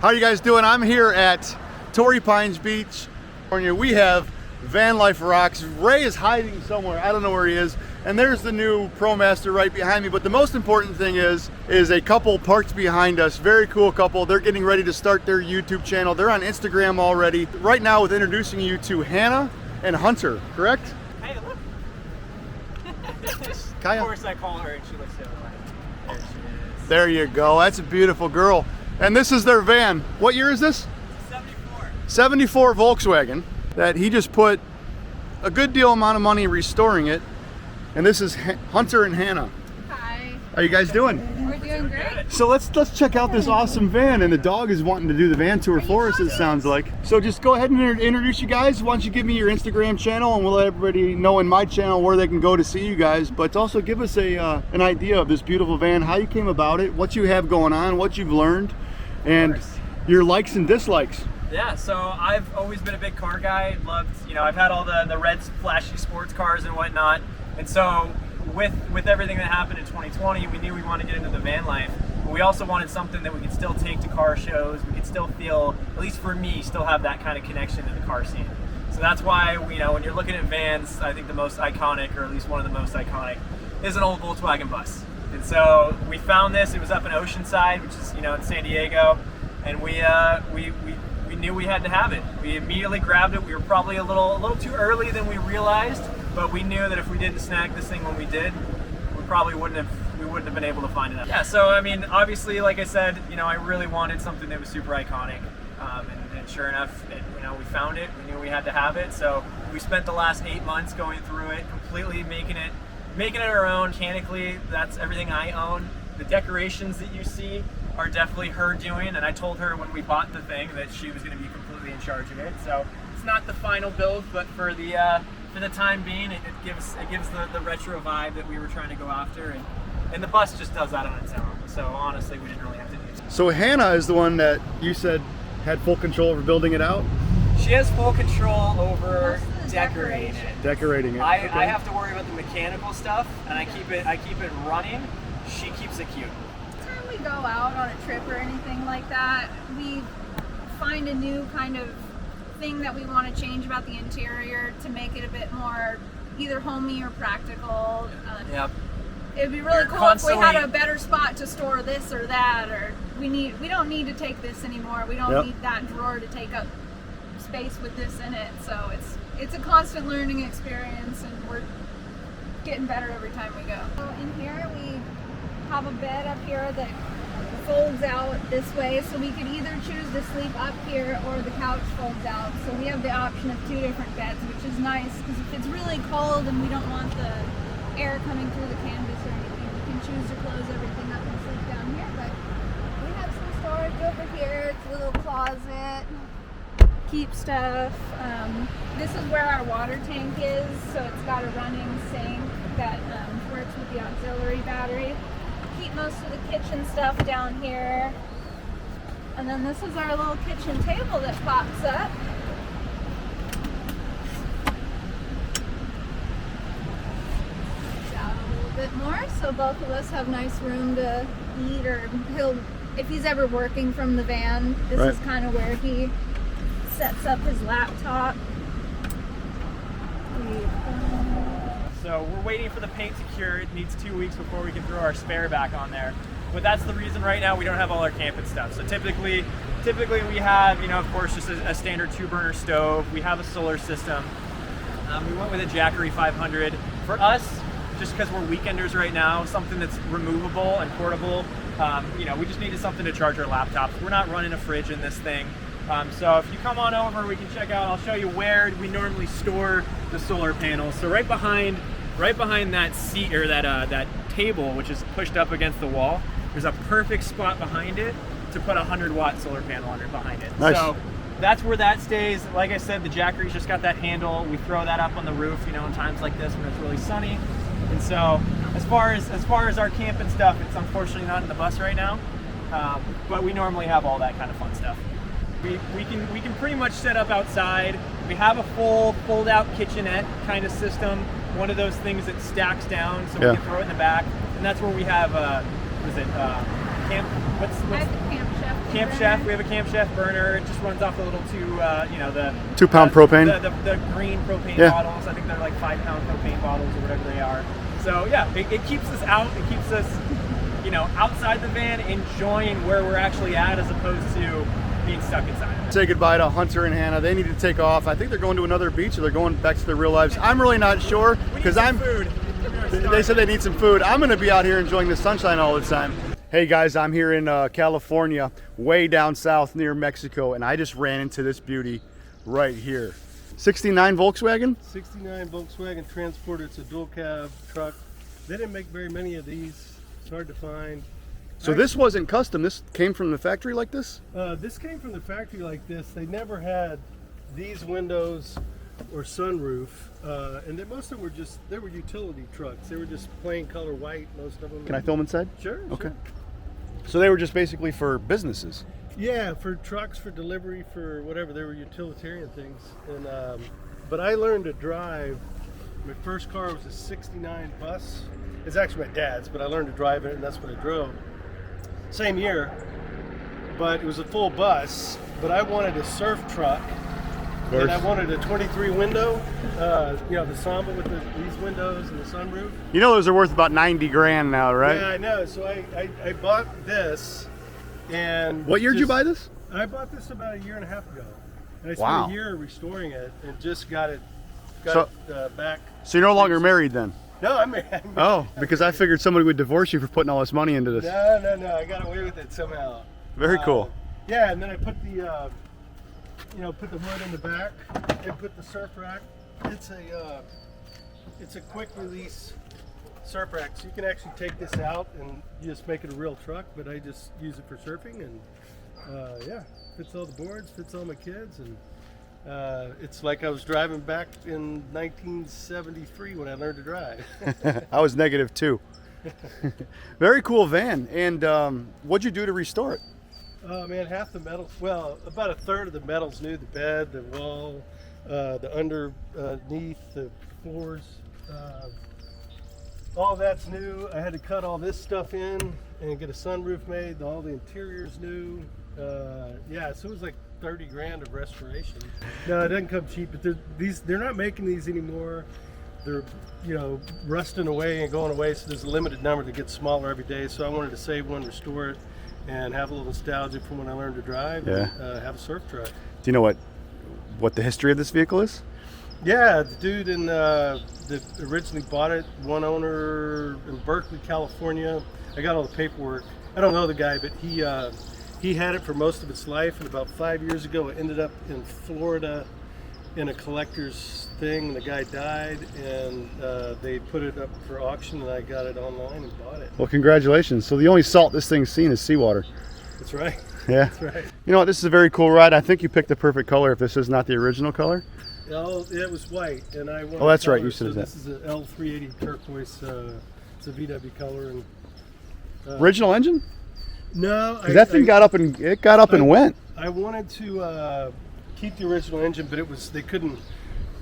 How you guys doing? I'm here at Torrey Pines Beach, California. We have Van Life Rocks. Ray is hiding somewhere. I don't know where he is. And there's the new ProMaster right behind me. But the most important thing is a couple parked behind us. Very cool couple. They're getting ready to start their YouTube channel. They're on Instagram already. Right now with introducing you to Hannah and Hunter, correct? Hey, look. Kaya? Of course I call her and she looks the other way. There she is. There you go. That's a beautiful girl. And this is their van. What year is this? 74. 74 Volkswagen that he just put a good deal amount of money restoring it. And this is Hunter and Hannah. Hi. How you guys doing? We're doing great. So let's check out this awesome van, and the dog is wanting to do the van tour for us, it sounds like. So just go ahead and introduce you guys. Why don't you give me your Instagram channel, and we'll let everybody know in my channel where they can go to see you guys. But also give us an idea of this beautiful van, how you came about it, what you have going on, what you've learned, and your likes and dislikes. Yeah, so I've always been a big car guy. Loved, I've had all the red flashy sports cars and whatnot. And so with everything that happened in 2020, we knew we wanted to get into the van life. But we also wanted something that we could still take to car shows. We could still feel, at least for me, still have that kind of connection to the car scene. So that's why, when you're looking at vans, I think the most iconic, or at least one of the most iconic, is an old Volkswagen bus. And so we found this. It was up in Oceanside, which is in San Diego, and we knew we had to have it. We immediately grabbed it. We were probably a little too early than we realized, but we knew that if we didn't snag this thing when we did, we probably wouldn't have been able to find it. Yeah. So I mean, obviously, like I said, I really wanted something that was super iconic, and sure enough, we found it. We knew we had to have it. So we spent the last 8 months going through it, completely making it our own. Mechanically, that's everything I own. The decorations that you see are definitely her doing, and I told her when we bought the thing that she was going to be completely in charge of it. So it's not the final build, but for the time being, it gives the retro vibe that we were trying to go after, and the bus just does that on its own. So honestly, we didn't really have to do it. So Hannah is the one that you said had full control over building it out? She has full control over decorating it. Decorating it. I have to worry about the mechanical stuff, and I keep it running. She keeps it cute. Anytime we go out on a trip or anything like that, we find a new kind of thing that we want to change about the interior to make it a bit more either homey or practical. Yep. It'd be really cool if we had a better spot to store this or that, or we don't need to take this anymore. We don't need that drawer to take up space with this in it. So it's a constant learning experience, and we're getting better every time we go. So in here we have a bed up here that folds out this way, so we could either choose to sleep up here or the couch folds out. So we have the option of 2 different beds, which is nice because if it's really cold and we don't want the air coming through the canvas or anything, we can choose to close everything up and sleep down here. But we have some storage over here. It's a little closet, keep stuff. This is where our water tank is, so it's got a running sink that works with the auxiliary battery. Keep most of the kitchen stuff down here. And then this is our little kitchen table that pops up. Out a little bit more, so both of us have nice room to eat, or if he's ever working from the van, this is kind of where he sets up his laptop. So we're waiting for the paint to cure. It needs 2 weeks before we can throw our spare back on there. But that's the reason right now we don't have all our camping stuff. So typically we have, of course, just a standard 2-burner stove. We have a solar system. We went with a Jackery 500. For us, just because we're weekenders right now, something that's removable and portable, we just needed something to charge our laptops. We're not running a fridge in this thing. So if you come on over, we can check out, I'll show you where we normally store the solar panels. So right behind that seat, or that table, which is pushed up against the wall, there's a perfect spot behind it to put a 100-watt solar panel under behind it. Nice. So that's where that stays. Like I said, the Jackery's just got that handle. We throw that up on the roof, in times like this when it's really sunny. And so as far as our camping stuff, it's unfortunately not in the bus right now, but we normally have all that kind of fun stuff. We can pretty much set up outside. We have a full fold-out kitchenette kind of system, one of those things that stacks down, so we can throw it in the back. And that's where we have, camp? I have the Camp Chef Camp Chef. We have a Camp Chef burner. It just runs off the little the 2 pound propane. The green propane bottles. I think they're like 5 pound propane bottles or whatever they are. So yeah, it keeps us out. It keeps us, outside the van, enjoying where we're actually at, as opposed to being stuck inside. Say goodbye to Hunter and Hannah. They need to take off. I think they're going to another beach, or they're going back to their real lives. I'm really not sure because food. They said they need some food. I'm going to be out here enjoying the sunshine all the time. Hey guys, I'm here in California, way down south near Mexico, and I just ran into this beauty right here. 69 Volkswagen? 69 Volkswagen Transporter. It's a dual cab truck. They didn't make very many of these. It's hard to find. So this wasn't custom. This came from the factory like this? This came from the factory like this. They never had these windows or sunroof, and most of them they were utility trucks. They were just plain color white, most of them. Can I film inside? Sure. Okay. Sure. So they were just basically for businesses? Yeah, for trucks, for delivery, for whatever. They were utilitarian things. And but I learned to drive. My first car was a 69 bus. It's actually my dad's, but I learned to drive it, and that's what I drove. Same year, but it was a full bus. But I wanted a surf truck, and I wanted a 23 window. The Samba with these windows and the sunroof. Those are worth about 90 grand now, right? Yeah, I know. So I bought this, and what year did you buy this? I bought this about a year and a half ago, and I spent a year restoring it, and just got it back. So you're no longer married then? No, I'm married. Oh, because I figured somebody would divorce you for putting all this money into this. No, I got away with it somehow. Very cool. Yeah, and then I put the put the hood in the back and put the surf rack. It's a quick release surf rack, so you can actually take this out and you just make it a real truck, but I just use it for surfing, and fits all the boards, fits all my kids, and it's like I was driving back in 1973 when I learned to drive. I was negative too. Very cool van. And what'd you do to restore it? Man, half the metal, well, about a third of the metal's new. The bed, the wall, the underneath, the floors, all that's new. I had to cut all this stuff in and get a sunroof made. All the interior's new. So it was like 30 grand of restoration. No, it doesn't come cheap, but they're not making these anymore. They're rusting away and going away, so there's a limited number that gets smaller every day. So I wanted to save one, restore it, and have a little nostalgia from when I learned to drive. Yeah. And have a surf truck. Do you know what the history of this vehicle is? Yeah, the dude that originally bought it, one owner in Berkeley, California. I got all the paperwork. I don't know the guy, but he had it for most of its life, and about 5 years ago it ended up in Florida in a collector's thing. The guy died, and they put it up for auction, and I got it online and bought it. Well, congratulations. So the only salt this thing's seen is seawater. That's right. Yeah. That's right. You know what? This is a very cool ride. I think you picked the perfect color if this is not the original color. Oh, it was white, and I wanted that's color, right. You said so that. This is an L380 turquoise. It's a VW color, and original engine? no, That thing got up and went. I wanted to keep the original engine, but they couldn't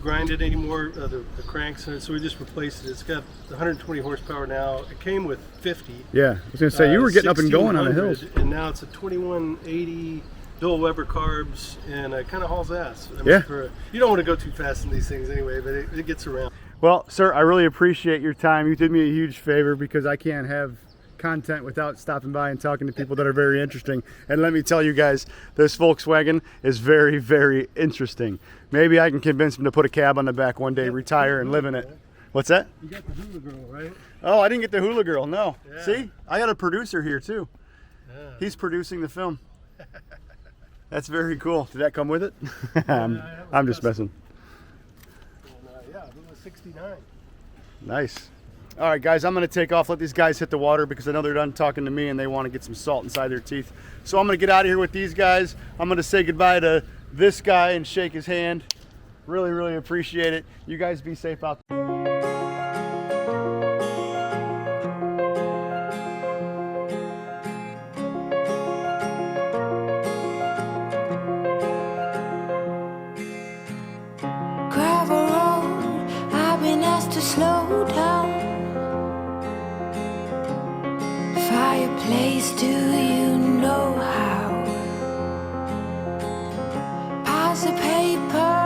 grind it anymore, the cranks, so we just replaced it. It's got 120 horsepower now. It came with 50. Yeah, I was gonna say you were getting up and going on the hills. And now it's a 2180 dual Weber carbs, and it kind of hauls ass. Yeah. You don't want to go too fast in these things anyway, but it gets around. Well, sir, I really appreciate your time. You did me a huge favor because I can't have content without stopping by and talking to people that are very interesting. And let me tell you guys, this Volkswagen is very, very interesting. Maybe I can convince him to put a cab on the back one day, retire, and live in it. What's that? You got the hula girl, right? Oh, I didn't get the hula girl, no. Yeah. See, I got a producer here too. Yeah. He's producing the film. That's very cool. Did that come with it? I'm just messing. And, it was 69. Nice. All right, guys, I'm going to take off, let these guys hit the water because I know they're done talking to me and they want to get some salt inside their teeth. So I'm going to get out of here with these guys. I'm going to say goodbye to this guy and shake his hand. Really, really appreciate it. You guys be safe out there. Gravel road, I've been asked to slow down. Fireplace, do you know how? piles of paper.